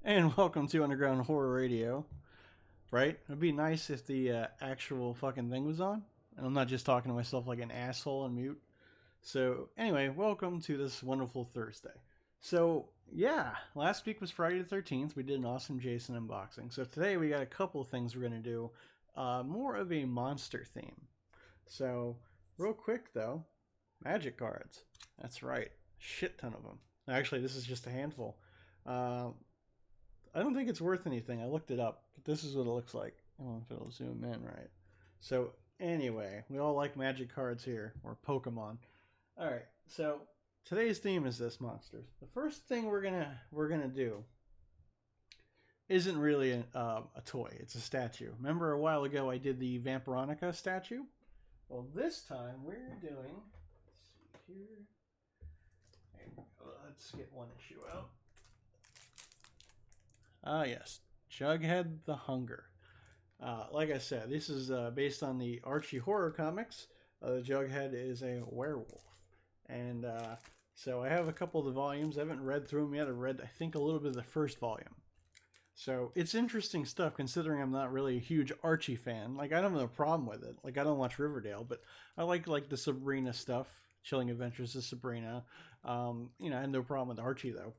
And welcome to Underground Horror Radio. Right? It'd be nice if the actual fucking thing was on. And I'm not just talking to myself like an asshole on mute. So, anyway, welcome to this wonderful Thursday. So, yeah, last week was Friday the 13th. We did an awesome Jason unboxing. So, today we got a couple of things we're going to do. More of a monster theme. So, real quick though, magic cards. That's right. Shit ton of them. Actually, this is just a handful. I don't think it's worth anything. I looked it up, but this is what it looks like. I don't know if it'll zoom in right. So anyway, we all like magic cards here, or Pokemon. All right, so today's theme is this, monsters. The first thing we're gonna do isn't really a toy. It's a statue. Remember a while ago I did the Baraka statue? Well, this time we're doing. Let's see here. There we go. Let's get one issue out. Ah, yes. Jughead the Hunger. Like I said, this is based on the Archie horror comics. Jughead is a werewolf. And so I have a couple of the volumes. I haven't read through them yet. I've read, I think, a little bit of the first volume. So it's interesting stuff considering I'm not really a huge Archie fan. Like, I don't have a problem with it. Like, I don't watch Riverdale, but I like the Sabrina stuff. Chilling Adventures of Sabrina. You know, I had no problem with Archie, though.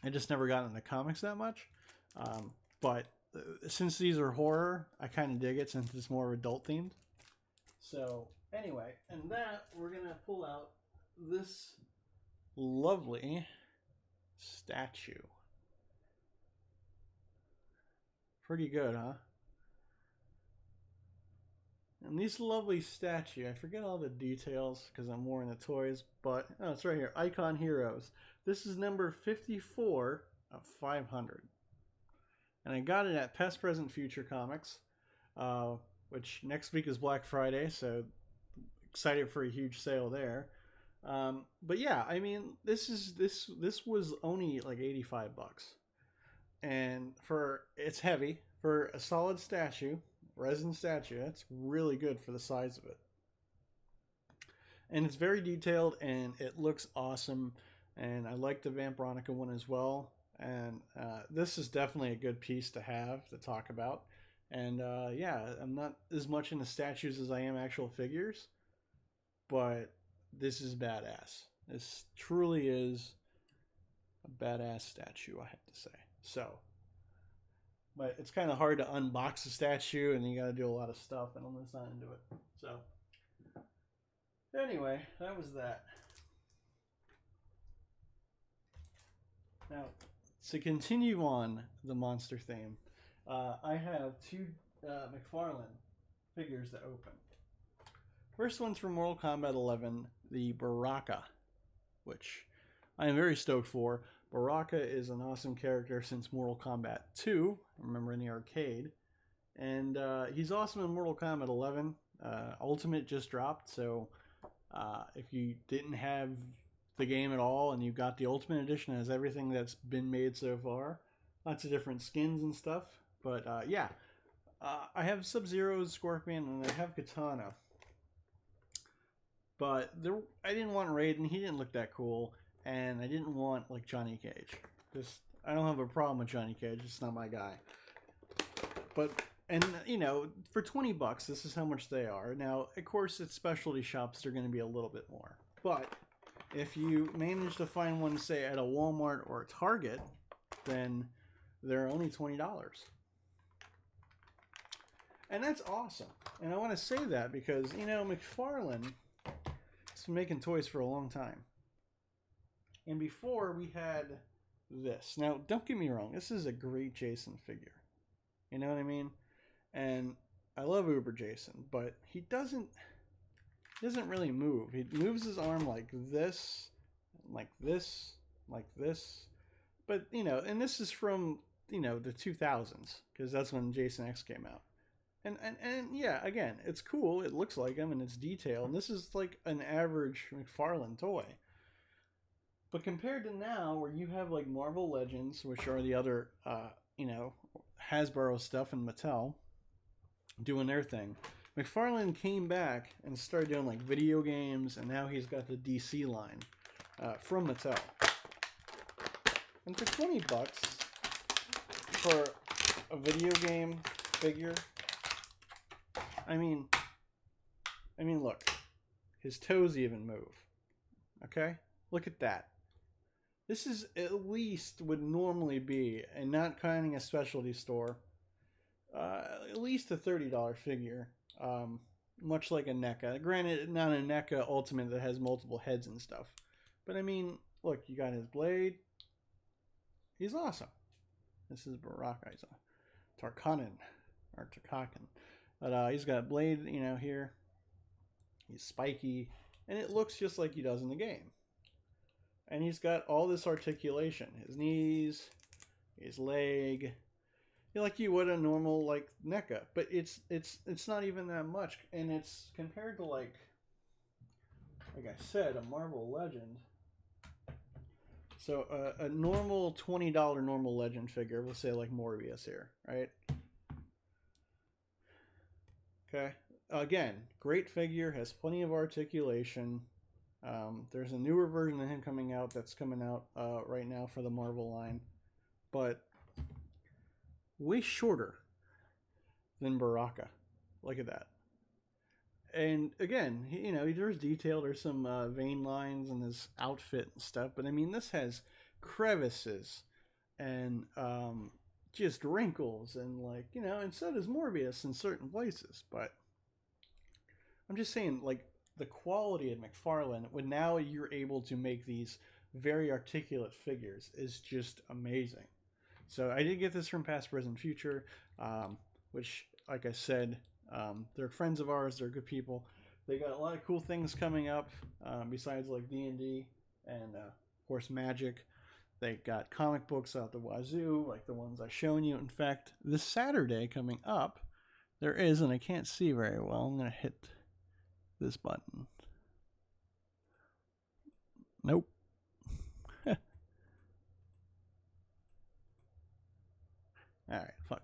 I just never got into comics that much. But since these are horror, I kind of dig it since it's more adult themed. So anyway, and that we're going to pull out this lovely statue. Pretty good, huh? And this lovely statue, I forget all the details because I'm more into toys, but oh, it's right here. Icon Heroes. This is number 54 of 500. And I got it at Past, Present, Future Comics, which next week is Black Friday, so excited for a huge sale there. But yeah, I mean, this was only like 85 bucks. And it's heavy for a solid statue, resin statue. That's really good for the size of it. And it's very detailed and it looks awesome. And I like the Veronica one as well. And this is definitely a good piece to have to talk about. And yeah, I'm not as much into statues as I am actual figures. But this is badass. This truly is a badass statue, I have to say. So, but it's kind of hard to unbox a statue and you got to do a lot of stuff. And I'm just not into it. So, anyway, that was that. Now, to continue on the monster theme, I have two McFarlane figures to open. First one's from Mortal Kombat 11, the Baraka, which I am very stoked for. Baraka is an awesome character since Mortal Kombat 2, remember in the arcade. And he's awesome in Mortal Kombat 11. Ultimate just dropped, so if you didn't have the game at all and you got the Ultimate Edition, it has everything that's been made so far. Lots of different skins and stuff. But yeah, I have Sub-Zero, Scorpion, and I have Katana. But I didn't want Raiden. He didn't look that cool. And I didn't want like Johnny Cage. I don't have a problem with Johnny Cage. It's not my guy. But, and you know, for 20 bucks, this is how much they are. Now, of course, at specialty shops, they're going to be a little bit more. But if you manage to find one, say, at a Walmart or a Target, then they're only $20. And that's awesome. And I want to say that because, you know, McFarlane has been making toys for a long time. And before, we had this. Now, don't get me wrong. This is a great Jason figure. You know what I mean? And I love Uber Jason, but he doesn't really move. He moves his arm like this, like this, like this. But, you know, and this is from, you know, the 2000s, because that's when Jason X came out. And yeah, again, it's cool. It looks like him, and it's detailed. And this is like an average McFarlane toy. But compared to now, where you have like Marvel Legends, which are the other, you know, Hasbro stuff and Mattel doing their thing, McFarlane came back and started doing like video games, and now he's got the DC line from Mattel. And for 20 bucks, for a video game figure, I mean, look, his toes even move. Okay, look at that. This is at least would normally be, and not counting a specialty store, at least a $30 figure. Much like a NECA. Granted, not a NECA Ultimate that has multiple heads and stuff. But I mean, look, you got his blade. He's awesome. This is Baraka. He's a Tarkanin. Or Tarkakin. But he's got blade, you know, here. He's spiky. And it looks just like he does in the game. And he's got all this articulation. His knees, his leg. Like you would a normal like NECA, but it's not even that much, and it's compared to like I said, a Marvel Legend. So a normal $20 normal Legend figure, we'll say like Morbius here, right? Okay, again, great figure, has plenty of articulation. There's a newer version of him coming out that's coming out right now for the Marvel line, but way shorter than Baraka. Look at that. And again, you know, there's detail. There's some vein lines in his outfit and stuff. But I mean, this has crevices and just wrinkles and like, you know, and so does Morbius in certain places. But I'm just saying, like, the quality of McFarlane, when now you're able to make these very articulate figures, is just amazing. So I did get this from Past, Present, Future, which, like I said, they're friends of ours. They're good people. They got a lot of cool things coming up besides like D&D and, of course, Magic. They got comic books out the wazoo, like the ones I've shown you. In fact, this Saturday coming up, there is, and I can't see very well. I'm going to hit this button. Nope. Alright, fuck.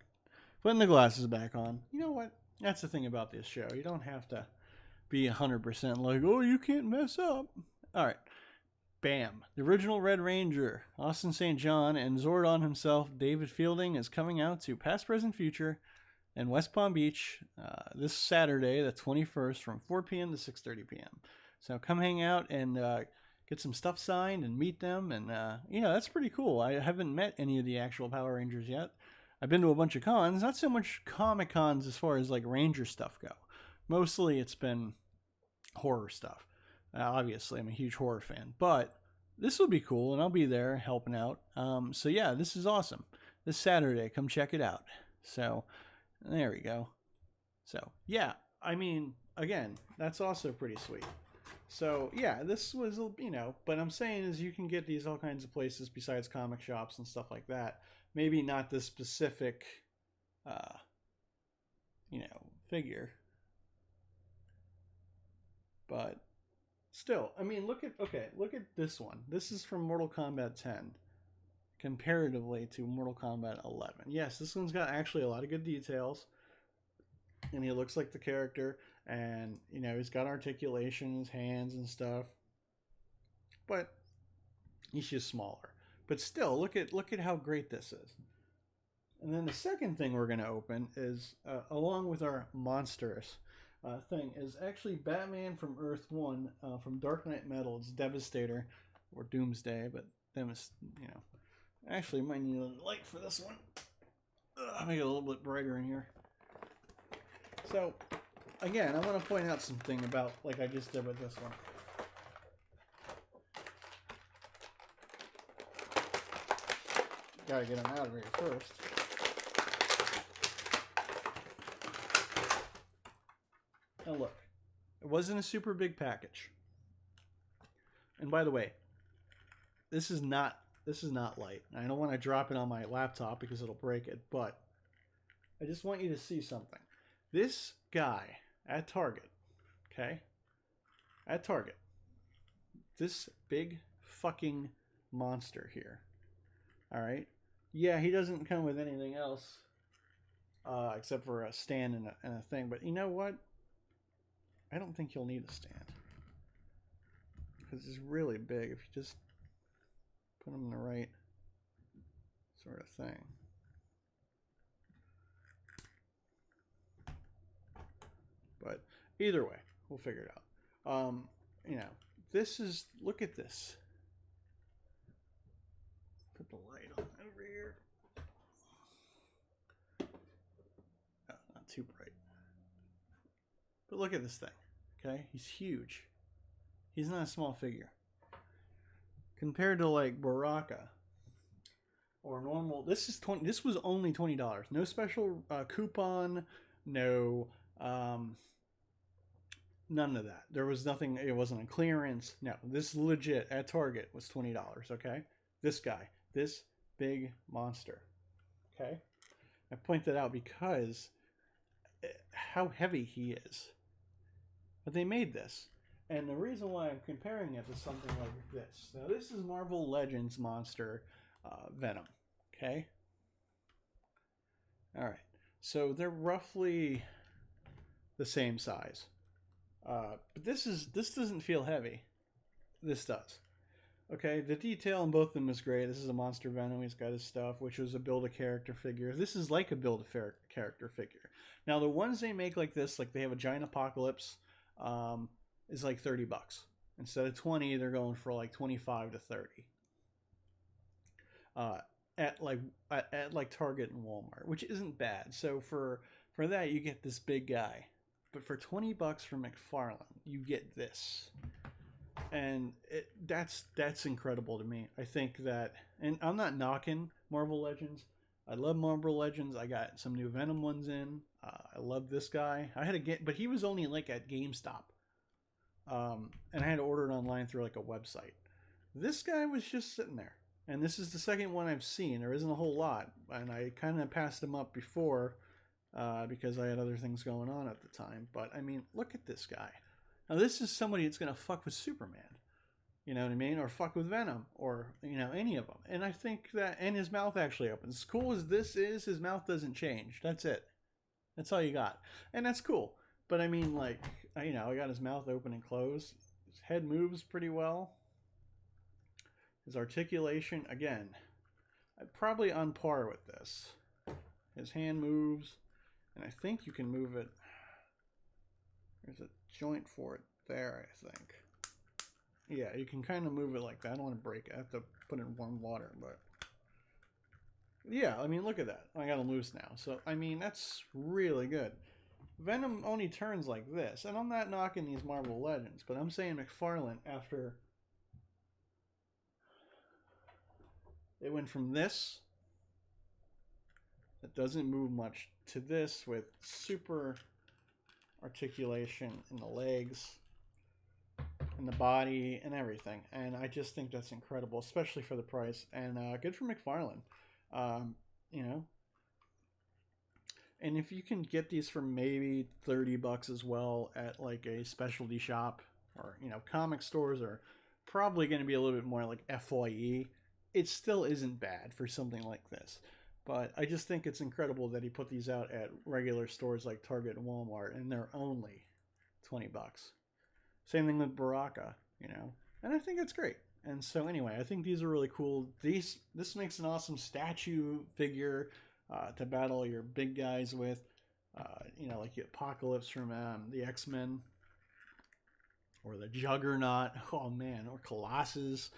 Putting the glasses back on. You know what? That's the thing about this show. You don't have to be 100% like, oh, you can't mess up. Alright. Bam. The original Red Ranger, Austin St. John, and Zordon himself, David Fielding, is coming out to Past, Present, Future in West Palm Beach this Saturday, the 21st, from 4 p.m. to 6:30 p.m. So come hang out and get some stuff signed and meet them. And, you know, that's pretty cool. I haven't met any of the actual Power Rangers yet. I've been to a bunch of cons, not so much Comic Cons as far as like Ranger stuff go. Mostly it's been horror stuff. Obviously, I'm a huge horror fan, but this will be cool, and I'll be there helping out. So yeah, this is awesome. This Saturday, come check it out. So there we go. So yeah, I mean, again, that's also pretty sweet. So yeah, this was, you know, but I'm saying is you can get these all kinds of places besides comic shops and stuff like that. Maybe not this specific, you know, figure, but still, I mean, look at this one. This is from Mortal Kombat 10, comparatively to Mortal Kombat 11. Yes, this one's got actually a lot of good details, and he looks like the character, and, you know, he's got articulation in his hands and stuff, but he's just smaller. But still, look at how great this is. And then the second thing we're going to open is, along with our monstrous thing, is actually Batman from Earth 1 from Dark Knight Metal. It's Devastator, or Doomsday, but them is, you know. Actually, might need a light for this one. Make it a little bit brighter in here. So, again, I want to point out something about, like I just did with this one. Gotta get them out of here first. Now look, it wasn't a super big package. And by the way, this is not light. I don't want to drop it on my laptop because it'll break it, but I just want you to see something. This guy at Target, okay? At Target, this big fucking monster here. All right? Yeah, he doesn't come with anything else except for a stand and a thing. But you know what? I don't think you'll need a stand. Because it's really big if you just put them in the right sort of thing. Either way, we'll figure it out. You know, this is, look at this. Put the light on over here. Oh, not too bright. But look at this thing. Okay, he's huge. He's not a small figure. Compared to like Baraka or normal, this is 20. This was only $20. No special coupon. No, none of that. There was nothing. It wasn't a clearance. No, this legit at Target was $20. Okay, this guy, this big monster. Okay, I point that out because how heavy he is. But they made this. And the reason why I'm comparing it to something like this. Now, this is Marvel Legends Monster Venom. Okay? Alright. So they're roughly the same size. But this doesn't feel heavy. This does. Okay, the detail in both of them is great. This is a Monster Venom. He's got his stuff, which was a Build-A-Character figure. This is like a Build-A-Character figure. Now, the ones they make like this, like they have a Giant Apocalypse, is like $30. Instead of 20, they're going for like 25 to 30. At like Target and Walmart, which isn't bad. So for that, you get this big guy. But for $20 from McFarlane, you get this. And that's incredible to me. I think that, and I'm not knocking Marvel Legends. I love Marvel Legends. I got some new Venom ones in. I love this guy. I had to get, but he was only like at GameStop. And I had to order it online through like a website. This guy was just sitting there. And this is the second one I've seen. There isn't a whole lot. And I kind of passed him up before because I had other things going on at the time. But, I mean, look at this guy. Now, this is somebody that's going to fuck with Superman. You know what I mean? Or fuck with Venom. Or, you know, any of them. And I think that, and his mouth actually opens. As cool as this is, his mouth doesn't change. That's it. That's all you got. And that's cool. But, I mean, like, you know, I got his mouth open and closed. His head moves pretty well. His articulation, again, probably on par with this. His hand moves, and I think you can move it. There's a joint for it there, I think. Yeah, you can kind of move it like that. I don't want to break it. I have to put it in warm water, but yeah, I mean, look at that. I got him loose now. So, I mean, that's really good. Venom only turns like this, and I'm not knocking these Marvel Legends, but I'm saying McFarlane, after it went from this, that doesn't move much, to this with super articulation in the legs, in the body, and everything. And I just think that's incredible, especially for the price. And good for McFarlane. You know. And if you can get these for maybe $30 as well at like a specialty shop, or, you know, comic stores are probably going to be a little bit more like FYE. It still isn't bad for something like this. But I just think it's incredible that he put these out at regular stores like Target and Walmart, and they're only $20. Same thing with Baraka, you know. And I think it's great. And so anyway, I think these are really cool. This makes an awesome statue figure to battle your big guys with. You know, like the Apocalypse from the X-Men. Or the Juggernaut. Oh, man. Or Colossus.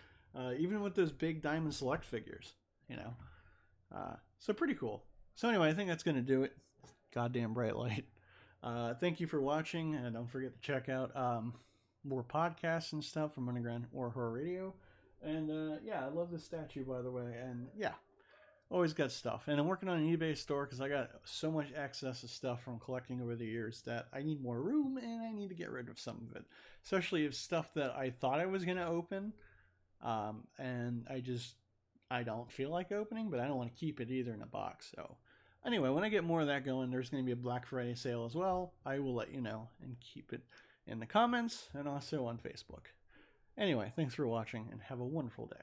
Even with those big Diamond Select figures, you know. So pretty cool. So anyway, I think that's going to do it. Goddamn bright light. Thank you for watching, and don't forget to check out more podcasts and stuff from Underground or Horror Radio. And yeah, I love this statue, by the way. And yeah, always got stuff. And I'm working on an eBay store because I got so much excess of stuff from collecting over the years that I need more room, and I need to get rid of some of it. Especially if stuff that I thought I was going to open. And I don't feel like opening, but I don't want to keep it either in a box. So anyway, when I get more of that going, there's going to be a Black Friday sale as well. I will let you know and keep it in the comments and also on Facebook. Anyway, thanks for watching and have a wonderful day.